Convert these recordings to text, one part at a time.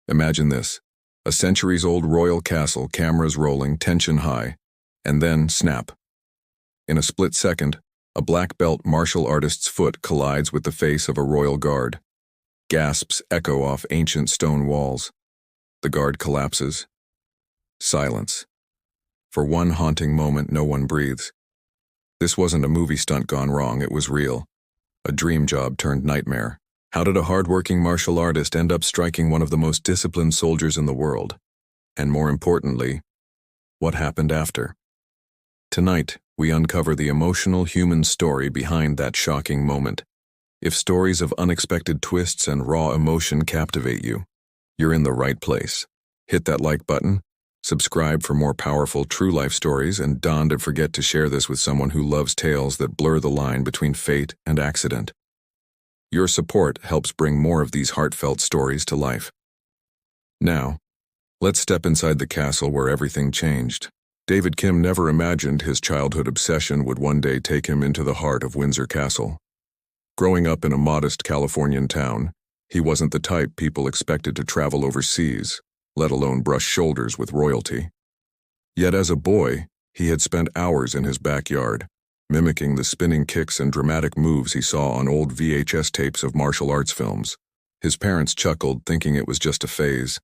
Imagine this. A centuries-old royal castle, cameras rolling, tension high, and then, snap. In a split second, a black belt martial artist's foot collides with the face of a royal guard. Gasps echo off ancient stone walls. The guard collapses. Silence. For one haunting moment, no one breathes. This wasn't a movie stunt gone wrong, it was real. A dream job turned nightmare. How did a hard-working martial artist end up striking one of the most disciplined soldiers in the world? And more importantly, what happened after? Tonight, we uncover the emotional human story behind that shocking moment. If stories of unexpected twists and raw emotion captivate you, you're in the right place. Hit that like button, subscribe for more powerful true life stories, and don't forget to share this with someone who loves tales that blur the line between fate and accident. Your support helps bring more of these heartfelt stories to life. Now, let's step inside the castle where everything changed. David Kim never imagined his childhood obsession would one day take him into the heart of Windsor Castle. Growing up in a modest Californian town, he wasn't the type people expected to travel overseas, let alone brush shoulders with royalty. Yet as a boy, he had spent hours in his backyard, mimicking the spinning kicks and dramatic moves he saw on old VHS tapes of martial arts films. His parents chuckled, thinking it was just a phase.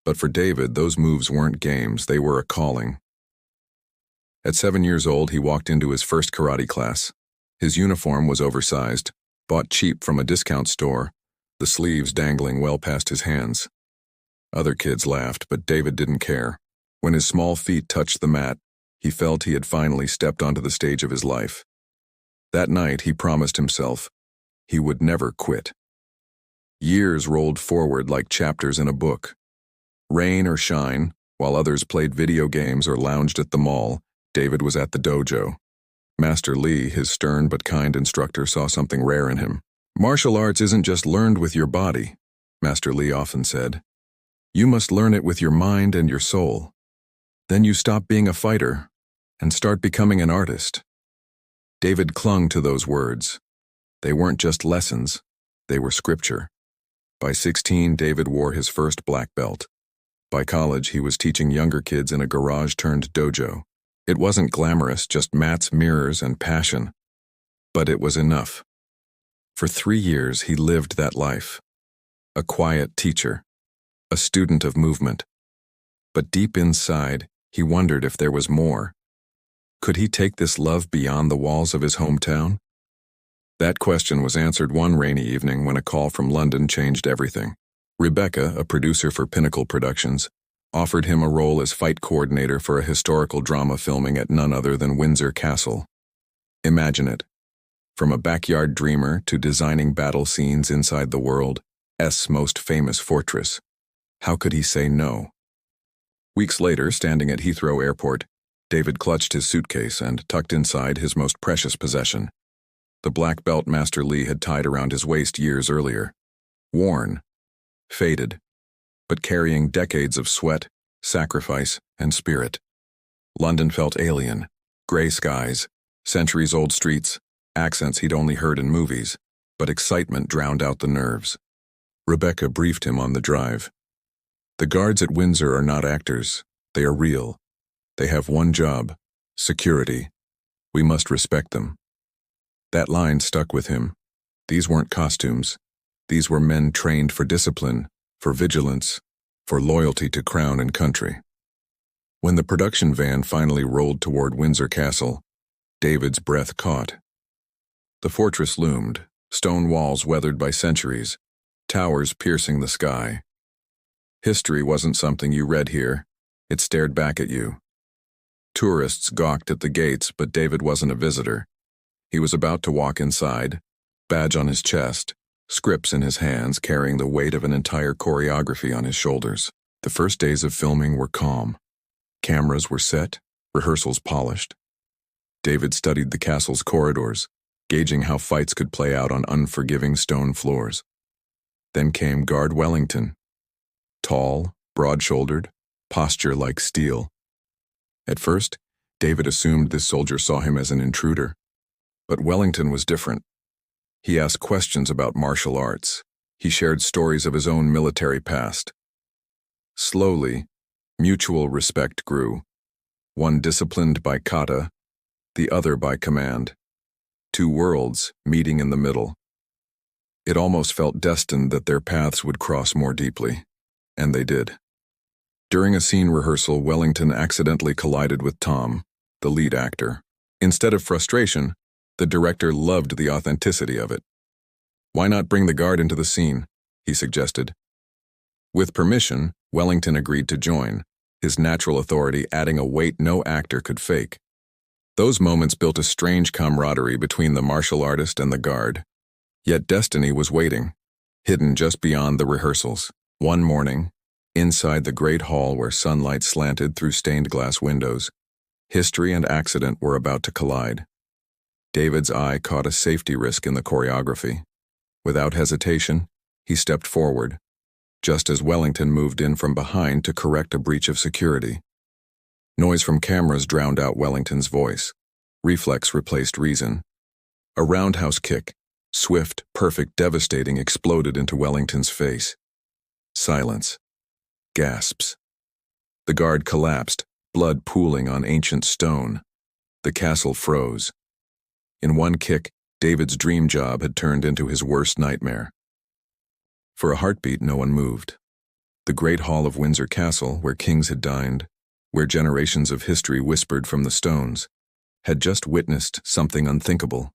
But for David, those moves weren't games, they were a calling. At 7 years old, he walked into his first karate class. His uniform was oversized, bought cheap from a discount store, the sleeves dangling well past his hands. Other kids laughed, but David didn't care. When his small feet touched the mat, he felt he had finally stepped onto the stage of his life. That night, he promised himself he would never quit. Years rolled forward like chapters in a book. Rain or shine, while others played video games or lounged at the mall, David was at the dojo. Master Lee, his stern but kind instructor, saw something rare in him. "Martial arts isn't just learned with your body," Master Lee often said. "You must learn it with your mind and your soul. Then you stop being a fighter and start becoming an artist." David clung to those words. They weren't just lessons, they were scripture. By 16, David wore his first black belt. By college, he was teaching younger kids in a garage-turned-dojo. It wasn't glamorous, just mats, mirrors, and passion. But it was enough. For 3 years, he lived that life. A quiet teacher, a student of movement. But deep inside, he wondered if there was more. Could he take this love beyond the walls of his hometown? That question was answered one rainy evening when a call from London changed everything. Rebecca, a producer for Pinnacle Productions, offered him a role as fight coordinator for a historical drama filming at none other than Windsor Castle. Imagine it. From a backyard dreamer to designing battle scenes inside the world's most famous fortress. How could he say no? Weeks later, standing at Heathrow Airport, David clutched his suitcase and tucked inside his most precious possession. The black belt Master Lee had tied around his waist years earlier. Worn, faded, but carrying decades of sweat, sacrifice, and spirit. London felt alien. Gray skies, centuries-old streets, accents he'd only heard in movies, but excitement drowned out the nerves. Rebecca briefed him on the drive. "The guards at Windsor are not actors. They are real. They have one job: security. We must respect them." That line stuck with him. These weren't costumes. These were men trained for discipline, for vigilance, for loyalty to crown and country. When the production van finally rolled toward Windsor Castle, David's breath caught. The fortress loomed, stone walls weathered by centuries, towers piercing the sky. History wasn't something you read here, it stared back at you. Tourists gawked at the gates, but David wasn't a visitor. He was about to walk inside, badge on his chest, scripts in his hands, carrying the weight of an entire choreography on his shoulders. The first days of filming were calm. Cameras were set, rehearsals polished. David studied the castle's corridors, gauging how fights could play out on unforgiving stone floors. Then came Guard Wellington. Tall, broad-shouldered, posture like steel. At first, David assumed this soldier saw him as an intruder. But Wellington was different. He asked questions about martial arts. He shared stories of his own military past. Slowly, mutual respect grew, one disciplined by kata, the other by command. Two worlds meeting in the middle. It almost felt destined that their paths would cross more deeply, and they did. During a scene rehearsal, Wellington accidentally collided with Tom, the lead actor. Instead of frustration, the director loved the authenticity of it. "Why not bring the guard into the scene?" he suggested. With permission, Wellington agreed to join, his natural authority adding a weight no actor could fake. Those moments built a strange camaraderie between the martial artist and the guard. Yet destiny was waiting, hidden just beyond the rehearsals. One morning, inside the great hall where sunlight slanted through stained glass windows, history and accident were about to collide. David's eye caught a safety risk in the choreography. Without hesitation, he stepped forward, just as Wellington moved in from behind to correct a breach of security. Noise from cameras drowned out Wellington's voice. Reflex replaced reason. A roundhouse kick, swift, perfect, devastating, exploded into Wellington's face. Silence. Gasps. The guard collapsed, blood pooling on ancient stone. The castle froze. In one kick, David's dream job had turned into his worst nightmare. For a heartbeat, no one moved. The great hall of Windsor Castle, where kings had dined, where generations of history whispered from the stones, had just witnessed something unthinkable.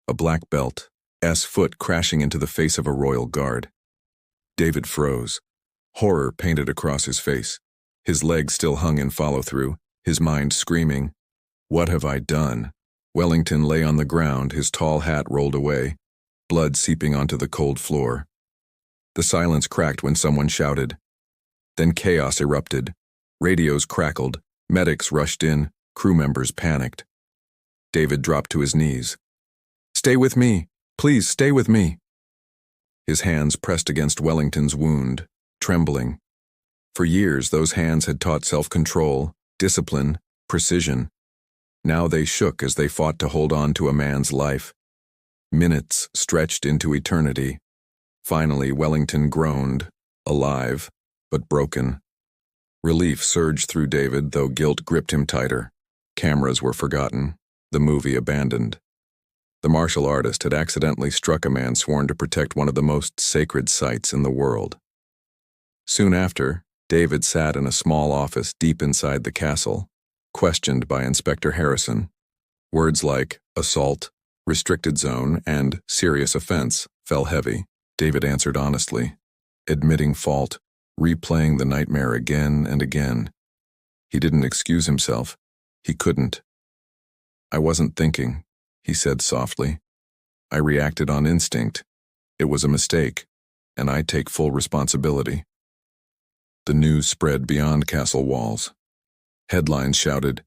A black belt's foot crashing into the face of a royal guard. David froze, horror painted across his face. His legs still hung in follow-through, his mind screaming, "What have I done?" Wellington lay on the ground, his tall hat rolled away, blood seeping onto the cold floor. The silence cracked when someone shouted. Then chaos erupted. Radios crackled, medics rushed in, crew members panicked. David dropped to his knees. "Stay with me! Please, stay with me!" His hands pressed against Wellington's wound, trembling. For years, those hands had taught self-control, discipline, precision. Now they shook as they fought to hold on to a man's life. Minutes stretched into eternity. Finally, Wellington groaned, alive, but broken. Relief surged through David, though guilt gripped him tighter. Cameras were forgotten, the movie abandoned. The martial artist had accidentally struck a man sworn to protect one of the most sacred sites in the world. Soon after, David sat in a small office deep inside the castle, questioned by Inspector Harrison. Words like assault, restricted zone, and serious offense fell heavy. David answered honestly, admitting fault, replaying the nightmare again and again. He didn't excuse himself. He couldn't. "I wasn't thinking," he said softly. "I reacted on instinct. It was a mistake, and I take full responsibility." The news spread beyond castle walls. Headlines shouted,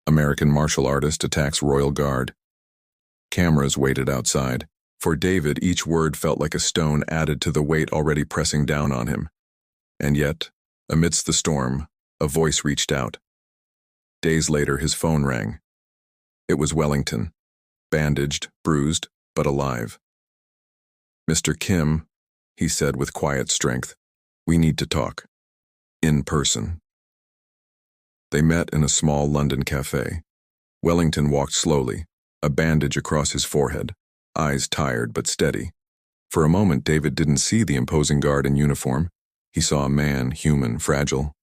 "American martial artist attacks Royal Guard." Cameras waited outside. For David, each word felt like a stone added to the weight already pressing down on him. And yet, amidst the storm, a voice reached out. Days later, his phone rang. It was Wellington, bandaged, bruised, but alive. "Mr. Kim," he said with quiet strength, "we need to talk. In person." They met in a small London cafe. Wellington walked slowly, a bandage across his forehead, eyes tired but steady. For a moment, David didn't see the imposing guard in uniform. He saw a man, human, fragile.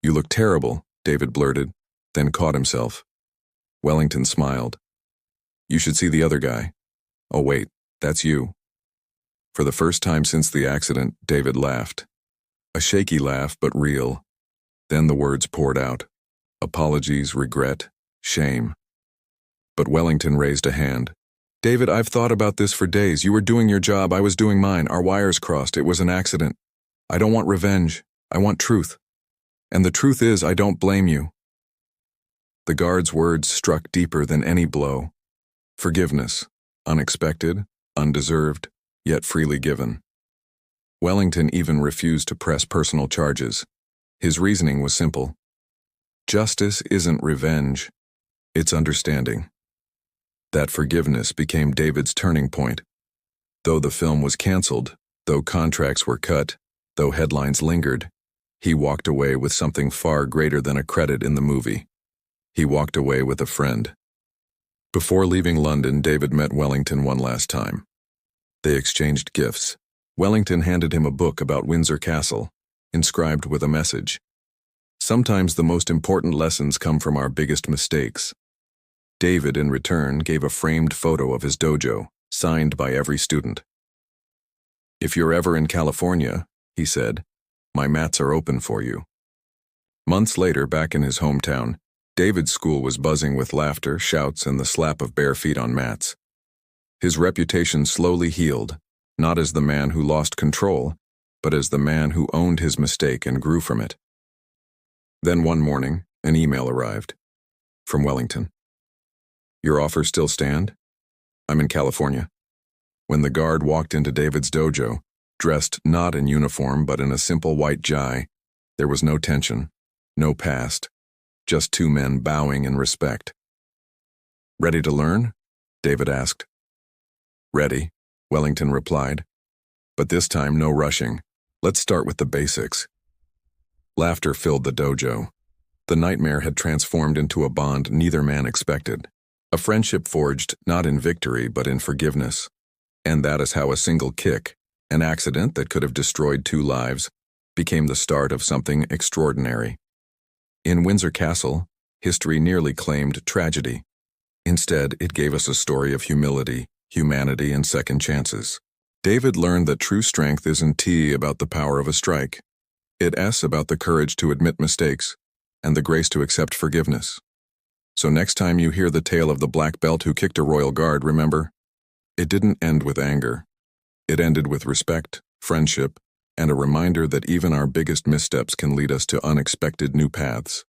"You look terrible," David blurted, then caught himself. Wellington smiled. "You should see the other guy." "Oh wait, that's you." For the first time since the accident, David laughed. A shaky laugh, but real. Then the words poured out. Apologies, regret, shame. But Wellington raised a hand. "David, I've thought about this for days. You were doing your job, I was doing mine. Our wires crossed. It was an accident. I don't want revenge. I want truth. And the truth is, I don't blame you." The guard's words struck deeper than any blow. Forgiveness, unexpected, undeserved, yet freely given. Wellington even refused to press personal charges. His reasoning was simple. Justice isn't revenge, it's understanding. That forgiveness became David's turning point. Though the film was canceled, though contracts were cut, though headlines lingered, He walked away with something far greater than a credit in the movie. He walked away with a friend. Before leaving London, David met Wellington one last time. They exchanged gifts. Wellington handed him a book about Windsor Castle, inscribed with a message. Sometimes the most important lessons come from our biggest mistakes. David, in return, gave a framed photo of his dojo, signed by every student. "If you're ever in California," he said, "my mats are open for you." Months later, back in his hometown, David's school was buzzing with laughter, shouts, and the slap of bare feet on mats. His reputation slowly healed, not as the man who lost control, but as the man who owned his mistake and grew from it. Then one morning, an email arrived. From Wellington. "Your offers still stand? I'm in California." When the guard walked into David's dojo, dressed not in uniform but in a simple white jai, there was no tension, no past, just two men bowing in respect. "Ready to learn?" David asked. "Ready," Wellington replied. "But this time, no rushing. Let's start with the basics." Laughter filled the dojo. The nightmare had transformed into a bond neither man expected. A friendship forged not in victory but in forgiveness. And that is how a single kick, an accident that could have destroyed two lives, became the start of something extraordinary. In Windsor Castle, history nearly claimed tragedy. Instead, it gave us a story of humility, humanity, and second chances. David learned that true strength isn't about the power of a strike. It's about the courage to admit mistakes and the grace to accept forgiveness. So next time you hear the tale of the black belt who kicked a royal guard, remember, it didn't end with anger. It ended with respect, friendship, and a reminder that even our biggest missteps can lead us to unexpected new paths.